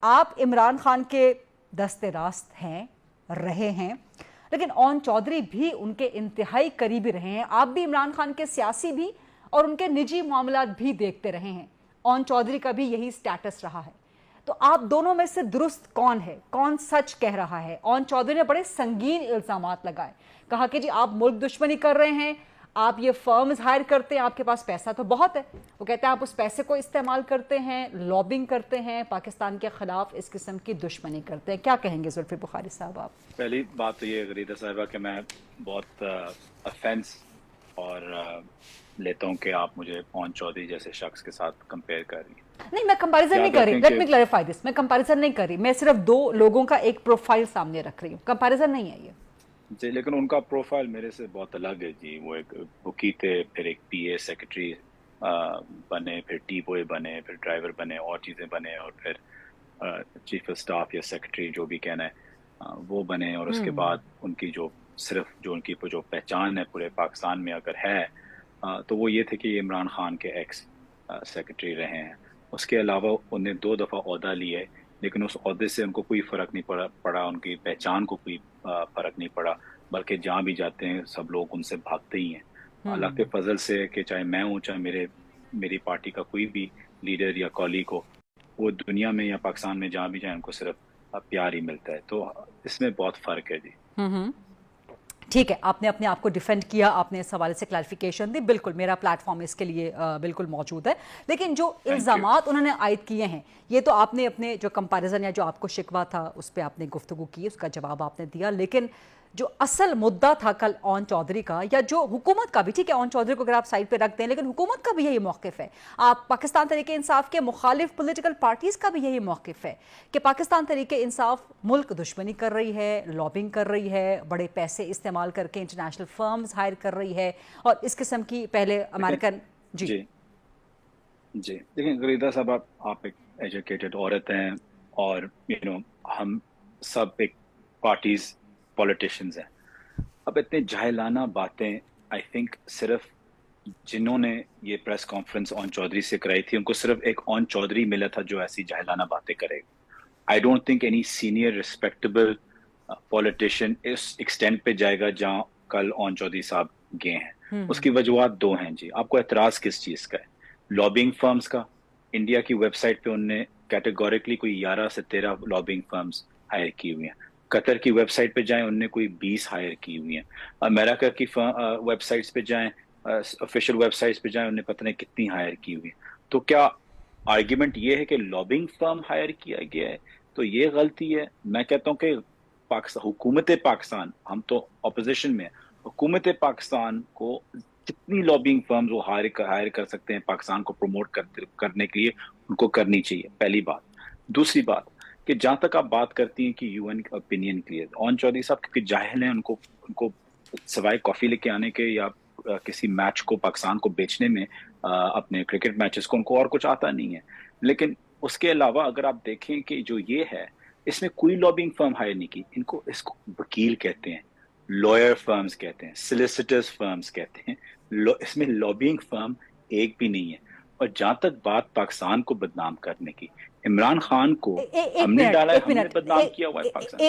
آپ عمران خان کے دست راست ہیں، رہے ہیں، لیکن اون چودھری بھی ان کے انتہائی قریبی رہے ہیں. آپ بھی عمران خان کے سیاسی بھی اور ان کے نجی معاملات بھی دیکھتے رہے ہیں. اون چودھری کا بھی یہی سٹیٹس رہا ہے. تو آپ دونوں میں سے درست کون ہے، کون سچ کہہ رہا ہے؟ اون چودھری نے بڑے سنگین الزامات لگائے، کہا کہ جی آپ ملک دشمنی کر رہے ہیں، آپ یہ فرمز ہائر کرتے ہیں، آپ کے پاس پیسہ تو بہت ہے. وہ کہتے ہیں آپ اس پیسے کو استعمال کرتے ہیں، لابنگ کرتے ہیں، پاکستان کے خلاف اس قسم کی دشمنی کرتے ہیں. کیا کہیں گے زلفی بخاری صاحب آپ؟ پہلی بات تو یہ غریدہ صاحبہ کہ میں بہت افینس اور لیتا ہوں کہ آپ مجھے اون چودھری جیسے شخص کے ساتھ کمپیئر کر رہی ہیں. نہیں، میں کمپیریزن نہیں یاد کر رہی. رکھیں لیٹ کہ می کلیریفائی دس. میں کمپیریزن نہیں کر رہی، میں صرف دو لوگوں کا ایک پروفائل سامنے رکھ رہی ہوں. کمپیریزن نہیں ہے یہ. جی، لیکن ان کا پروفائل میرے سے بہت الگ ہے جی. وہ ایک بکی تھے، پھر ایک پی اے سیکرٹری بنے، پھر ٹی بوائے بنے، پھر ڈرائیور بنے، اور چیزیں بنے، اور پھر چیف آف سٹاف یا سیکرٹری جو بھی کہنا ہے وہ بنے. اور اس کے بعد ان کی جو ان کی جو پہچان ہے پورے پاکستان میں اگر ہے تو وہ یہ تھے کہ یہ عمران خان کے ایکس سیکرٹری رہے ہیں. اس کے علاوہ انہیں 2 دفعہ عہدہ لیا، لیکن اس عہدے سے ان کو کوئی فرق نہیں پڑا، ان کی پہچان کو کوئی فرق نہیں پڑا، بلکہ جہاں بھی جاتے ہیں سب لوگ ان سے بھاگتے ہی ہیں. اللہ کے فضل سے کہ چاہے میں ہوں، چاہے میری پارٹی کا کوئی بھی لیڈر یا کولیگ ہو، وہ دنیا میں یا پاکستان میں جہاں بھی جائیں ان کو صرف پیار ہی ملتا ہے. تو اس میں بہت فرق ہے جی. ٹھیک ہے، آپ نے اپنے آپ کو ڈیفینڈ کیا، آپ نے اس حوالے سے کلیریفیکیشن دی. بالکل میرا پلیٹ فارم اس کے لیے بالکل موجود ہے. لیکن جو الزامات انہوں نے عائد کیے ہیں، یہ تو آپ نے اپنے جو کمپیریزن یا جو آپ کو شکوہ تھا اس پہ آپ نے گفتگو کی، اس کا جواب آپ نے دیا. لیکن جو اصل مدعا تھا کل اون چودھری کا، یا جو حکومت کا بھی، ٹھیک ہے اون چودھری کو اگر آپ سائڈ پہ رکھ دیں، لیکن حکومت کا بھی یہی موقف ہے، آپ پاکستان تحریک انصاف کے مخالف پولیٹیکل پارٹیز کا بھی یہی موقف ہے کہ پاکستان تحریک انصاف ملک دشمنی کر رہی ہے، لابنگ کر رہی ہے، بڑے پیسے استعمال کر کے انٹرنیشنل فرمز ہائر کر رہی ہے، اور اس قسم کی پہلے امریکن جی دیکھیں غریدہ صاحب، آپ ایک ایجوکیٹڈ عورت ہیں، اور ہم سب ایک پارٹیز پولیٹیشنز ہیں. اب اتنے جاہلانہ باتیں آئی تھنک صرف جنہوں نے یہ پریس کانفرنس اون چودھری سے کرائی تھی، ان کو صرف ایک اون چودھری ملا تھا جو ایسی جاہلانہ باتیں کرے گا. I don't think any senior respectable politician اس ایکسٹینٹ پہ جائے گا جہاں کل اون چودھری صاحب گئے ہیں. اس کی وجوہات 2 ہیں جی. آپ کو اعتراض کس چیز کا ہے؟ لابنگ فرمز کا. انڈیا کی ویب سائٹ پہ انہوں نے کیٹیگوریکلی کوئی 11 سے 13 لابنگ فرمز ہائر کی ہوئی ہیں. قطر کی ویب سائٹ پہ جائیں، انہوں نے کوئی 20 ہائر کی ہوئی ہیں. امریکہ کی ویب سائٹس پہ جائیں، آفیشیل ویب سائٹس پہ جائیں، انہوں نے پتہ نہیں کتنی ہائر کی ہوئی ہیں. تو کیا آرگیومنٹ یہ ہے کہ لابنگ فرم ہائر کیا گیا ہے؟ تو یہ غلطی ہے. میں کہتا ہوں کہ حکومت پاکستان، ہم تو اپوزیشن میں، حکومت پاکستان کو جتنی لابنگ فرمز وہ ہائر کر سکتے ہیں پاکستان کو پروموٹ کرنے کے لیے، ان کو کرنی چاہیے. پہلی بات. دوسری بات کہ جہاں تک آپ بات کرتی ہیں کہ یو این اوپینین کے لیے، اون چودھری صاحب کیونکہ جاہل ہیں، ان کو سوائے کافی لے کے آنے کے یا کسی میچ کو پاکستان کو بیچنے میں، اپنے کرکٹ میچز کو، ان کو اور کچھ آتا نہیں ہے. لیکن اس کے علاوہ اگر آپ دیکھیں کہ جو یہ ہے، اس میں کوئی لابنگ فرم ہائر نہیں کی. اس کو وکیل کہتے ہیں، لائر فرمز کہتے ہیں، سلیسیٹرز فرمز کہتے ہیں. اس میں لابنگ فرم ایک بھی نہیں ہے. اور جہاں تک بات پاکستان کو بدنام کرنے کی، عمران خان کو ہم نے ڈالا ہے، ایک ہم نے منٹ بدنام کیا ہوا ہے پاکستان.